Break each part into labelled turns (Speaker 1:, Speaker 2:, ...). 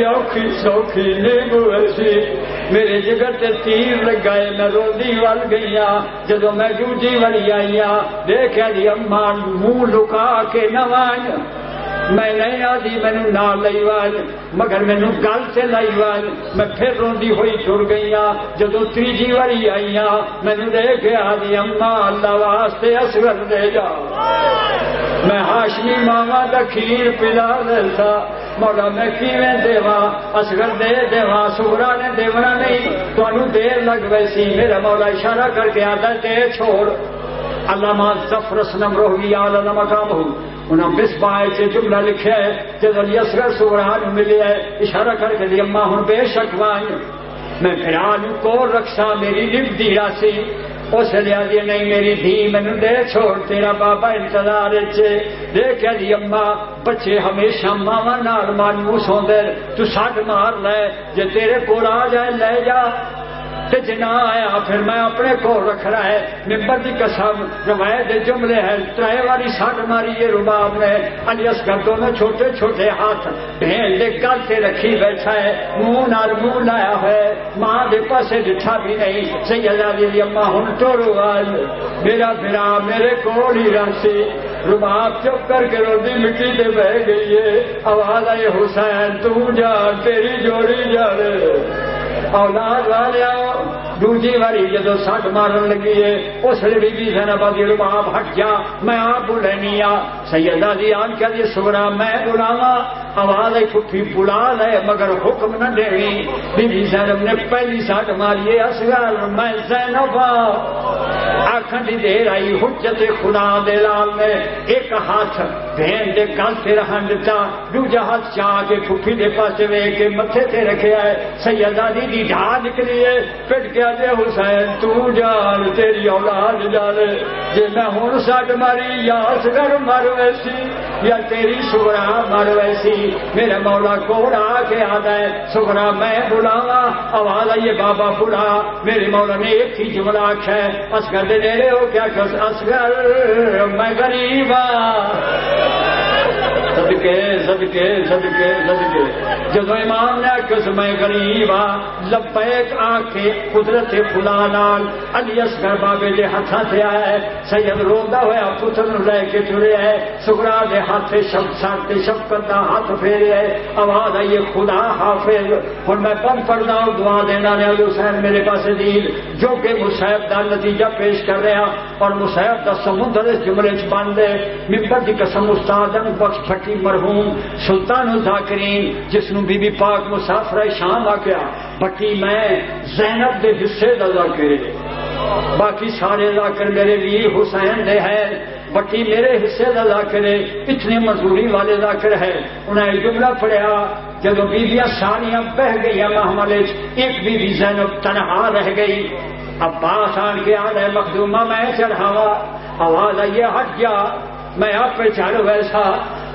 Speaker 1: میری اوکھی سوکھی نیبو ایسی میرے جگر تے تیر لگائے میں روندی ول گئیاں جدو میں دوجی والی آئیاں دیکھا دی اماں منہ لکا کے نوان میں نہیں آدھی مینو نہ لئی وال مگر مینو گل سے لائی وال میں پھر روندی ہوئی ٹر گئیاں جدو تیجی والی آئیاں مینو دیکھ آدھی اماں اللہ واسطے اصغر دے جا میں ہاشمی ماما دا کھیر پلا دیتا مولا میں کیویں دیوا اصغر دے دیوا سغرا نے دیونا نہیں تو دیر لگ ویسی میرا مولا اشارہ کر کے آتا دے چھوڑ علامہ ظفر اسلم روحی اعلی مقام ہوں انہوں مصباح سے جملہ لکھا ہے جب علی اصغر سغران ملے ہے اشارہ کر کے دی اماں ہوں بے شک وائن میں پھران کو رکھسا میری نب دی راسی اس لیا دی نہیں میری دھی مینوں دے چھوڑ تیرا بابا انتظار چے دیکھا دی اماں بچے ہمیشہ ماما نال مانوس ہوندے تو ساڈ مار لے جے تیرے کول آ جائے لے جا تے جنا آیا پھر میں اپنے کو رکھ رہا ہے ممبر دی قسم روایت جملے ہیں ترائے والی ساڈ ماری یہ رباب نے علی اصغر دونوں چھوٹے چھوٹے ہاتھ بہن دے گل تے رکھی بیٹھا ہے منہ نال منہ لایا ہے ماں دے پاسے ڈٹھا بھی نہیں سیدہ دی اماں ہن ٹورو آج میرا بھرا میرے کول ہی راسی رباب چپ کر کے روندی مٹی تے بہ گئی ہے آواز آئی حسین تو جا تیری جوڑی جا رہے اولاد والے دوجی واری جدو سٹ مارن لگی ہے اس لیے بی زینب دی رباب ہٹ جا میں آپ بلینی آ سیدہ دی آن کیا دی سغرا میں بلاواں آواز ہے پھپھی بلا لے مگر حکم نہ دے بی زینب نے پہلی سٹ ماری اصغر میں زینب آنکھن دی دیر آئی حجت خدا دے لال نے ایک ہاتھ بہن دے گل سے رہن دیتا دوجا ہاتھ چاہ کے پھپھی دے پاسے وے کے متھے تے رکھے ہے سیدہ دی ڈھا نکلی ہے پھٹ گیا جے حسین تو جان تیری اولاد جانے جے میں ہوں سٹ ماری یا اصغر مر ویسی یا تیری سغرا مر ویسی میرے مولا کول آ کے آتا ہے سغرا میں بلاواں آواز آئیے بابا بلا میرے مولا نے ایک ہی جملہ آکھا ہے اصغر دے نیڑے ہو کیا کس اصغر میں غریب صدقے صدقے صدقے صدقے جدو امام نے کس میں غریب لبیک آ کے قدرت خدا نال علی اصغر بابے دے ہاتھاں تے آیا ہے سید روندا ہویا پتر نوں لے کے ٹرے ہے سغرا دے ہاتھ شفقت تے شفقت دا ہاتھ پھیرے ہے آواز آئی خدا حافظ ہن میں بند پڑھدا ہوں دعا دینا نے حسین میرے پاس دین جو کہ مصیب دا نتیجہ پیش کر رہا اور مصیب دا سمندر اس جملے چ بن دے ممبر دی قسم استاد بخش بھٹی مرحوم سلطان الذاکرین جس نوں بی بی پاک مسافر شام آکھیا بھٹی میں زینب دے حصے دا ذاکر باقی سارے ذاکر میرے ویر حسین دے ہے بٹی میرے حصے دا ذاکر ہے اتنے مزدوری والے ذاکر ہے انہیں جملہ پڑھیا جب بیویاں ساریاں بہ گئی محمل ایک بیوی زینب تنہا رہ گئی عباس آن کے آ رہے مخدومہ میں چڑھاوا آواز آئیے ہٹ جا میں آپ پہ چڑھ ویسا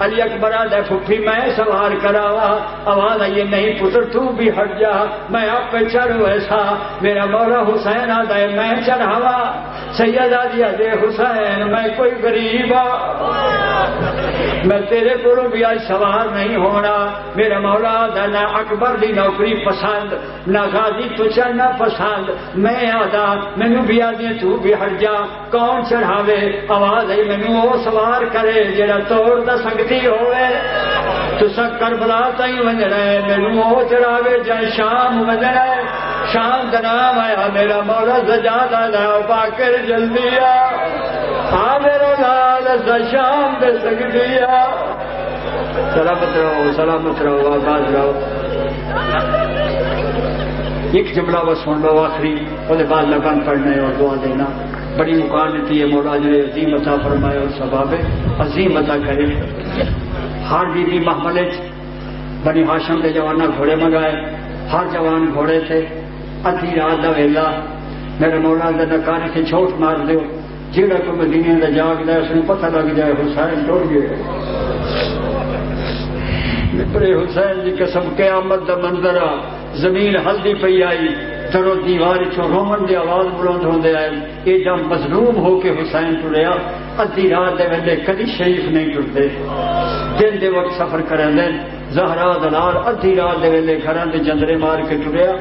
Speaker 1: علی اکبر آدھے پھپھی میں سوار کراوا آواز آئیے نہیں پتر تو بھی ہٹ جا میں آپ پہ چڑھ ویسا میرا مولا حسین آدھے میں چڑھاوا سید آدھی آدھے حسین میں کوئی غریب میں تیرے کو بھی آج سوار نہیں ہونا میرا مولا آدھا نہ اکبر دی نوکری پسند نہ غازی تو چڑھنا پسند میں آدھا مینو بھی آدھی تو بھی ہٹ جا کون چڑھاوے آواز آئی مینو وہ سوار کرے جڑا توڑ دا سکتی ہوئے تو سب کربلا تائیں ونجنا ہے مینو وہ چڑھاوے جائے شام ونجنا ہے شام کا نام آیا میرا مولا سجادہ لا باکر جلدی آ میرا لال شام دے سکتی سلامت رہو آباد رہو ایک جملہ بس سن لو آخری وہ بعد لگن پڑھنے اور دعا دینا بڑی مکانتی ہے مولا جو عظیم عطا فرمائے اور ثواب عظیم عطا کرے ہر بی محمل بنی ہاشم کے جوانا گھوڑے منگائے ہر جوان گھوڑے تھے ادھی رات کا ویلا میرے مولا کے نکانے سے چھوٹ مار دو جہاں کو مدینے کا جاگ دے اس کو پتہ لگ جائے حسین ٹوٹ گئے بڑے حسین کی قسم قیامت دا منظر زمین ہلدی پی آئی درو دیوار چو رومن دی آواز بلند ہوندے آئے ایڈا مظلوم ہو کے حسین ٹریا ادھی رات دے ویلے کدی شریف نہیں ٹرتے دن دے وقت سفر کریں دے زہرا دلال ادھی رات دے ویلے گھراں دے جندرے مار کے ٹریا،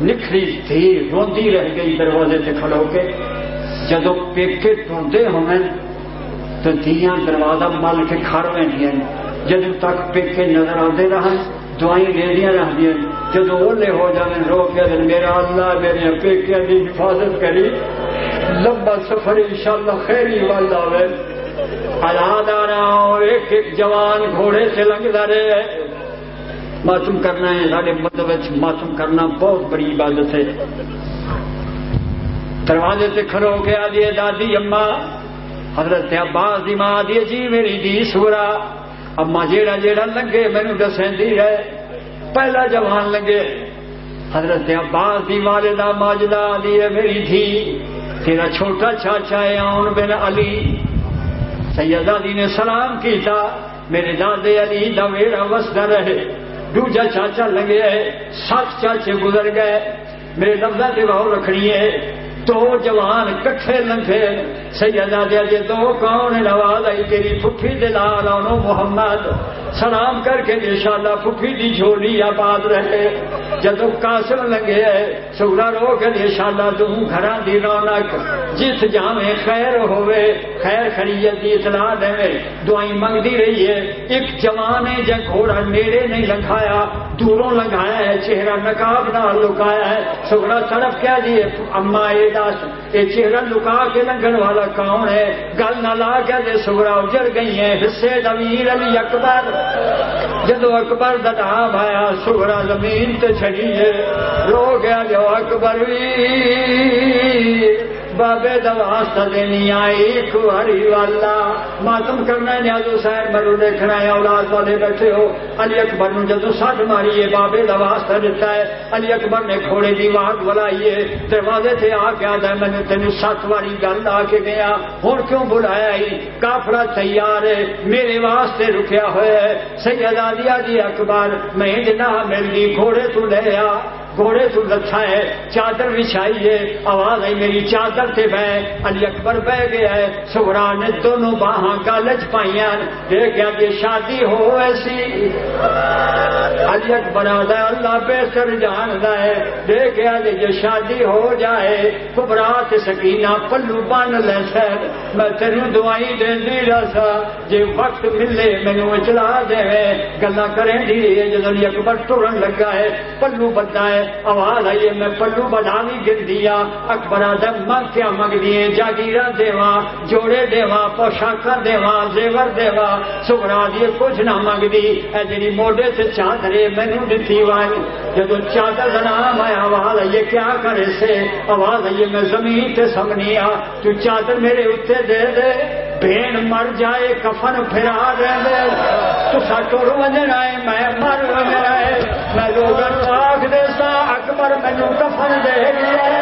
Speaker 1: نکھری تھی روندی رہ گئی دروازے تے کھلو کے۔ جدو پیکے ٹوندے ہوئے تو دھیاں دروازہ مل کے کھڑ وینڈیاں، جدو تک پیکے نظر آتے رہن دعائیں دیندیاں رہندیاں، جدو اولے ہو جانے رو کے دن میرا اللہ میرے پیکے دی حفاظت کری، لمبا سفر انشاءاللہ خیری والا ہوئے۔ آزاد آنا اور ایک ایک جوان گھوڑے سے لنگتا رہے۔ ماتم کرنا ہے سارے مذہب ماتم کرنا بہت بڑی عبادت ہے۔ دروازے سے کھڑو کے آدھی دادی اماں حضرت عباس دی ماں آدھی جی میری دی سورا اما جیڑا جیڑا لگے مینوں دسیندی رہے، پہلا جوان لگے حضرت عباس دی والدہ ماجدہ آدھی ہے میری دھی تیرا چھوٹا چاچا ہے عون بن علی۔ سیدہ دی نے سلام کیتا، میرے دادے علی دا ویڑا وسدا رہے۔ دوجا چاچا لگے 7 چاچے گزر گئے، میرے لفظہ تے بہو رکھنی ہے۔ 2 جوان کٹھے لنگے، سیدہ دے اجے 2 کون نواز آئی تیری پھپھی دے لال آنو محمد سلام کر کے انشاءاللہ پھپھی دی جھولی آباد رہے۔ جدو قاسم لگے سورا رو کے انشاءاللہ تم گھراں دی رونق جس جامے خیر ہوئے، خیر خیریت دی اطلاع دے دعائیں منگتی رہی ہے۔ ایک جوان ہے جے گھوڑا نیڑے نہیں لنگھایا، دوروں لنگھایا ہے، چہرہ نقاب نہ لکایا ہے۔ سورا طرف کہہ دیے اما یہ چہرہ لکا کے لنگن والا کون ہے؟ گل نہ لا کے دے سورا اجڑ گئی ہے حصے امیر علی اکبر۔ جدو اکبر دا نام آیا سورا زمین تے چھڑی ہے، رو گیا جو اکبر بابے دا واسطہ دینی آئی کوہری والا ماتم کرنا ہے۔ نیاز حسین مرو دیکھنا ہے، اولاد والے بیٹھے ہو۔ علی اکبر نے جدو سٹ ماری ہے بابے دا واسطہ دیتا ہے۔ علی اکبر نے گھوڑے دی واگ بلائی ہے، دروازے سے آ کے آدھا میں نے تینوں 7 واری گل آ کے گیا، ہوں کیوں بلایا ہی؟ کافلا تیار ہے میرے واسطے رکیا ہوا ہے۔ سیدہ دی اکبر میں نہ ملنی گھوڑے تو لے آ، گھوڑے تو لچھا ہے، چادر بچھائی ہے، آواز آئی میری چادر تے بہ۔ علی اکبر بہ گیا ہے، سغرا نے دونوں باہاں گالچ پائیاں، دیکھا کہ شادی ہو ایسی۔ علی اکبر آدھا اللہ بہتر جاندا ہے، دیکھا کہ یہ شادی ہو جائے کبرا تے سکینہ پلو بن لے سر، میں تینوں دعائیں دیندی رہسا، جے وقت ملے مینوں اطلاع دے گلاں کریں دی۔ جدوں علی اکبر ٹرن لگا ہے پلو بدا ہے، آواز آئی ہے میں پلو بنا بھی گر دیا۔ اکبر آدم منگ کیا منگ دیے؟ جاگیراں دیواں، جوڑے دیواں، پوشاکاں دیواں، زیور دیواں۔ سغرا دیے کچھ نہ منگ دی، اے جڑی موڈے سے چادرے مینوں دتی وائے۔ جدو چادر دا نام آیا آواز آئیے کیا کرے سے؟ آواز آئیے میں زمین تے سمنی آ، تو چادر میرے اتنے دے دے، بھین مر جائے کفن پھرا دے دے، تو سٹور وجنا ہے میں مر وجنا ہے، میں لوگوں آخ دے سا اکبر مینوں کفن دے گیا۔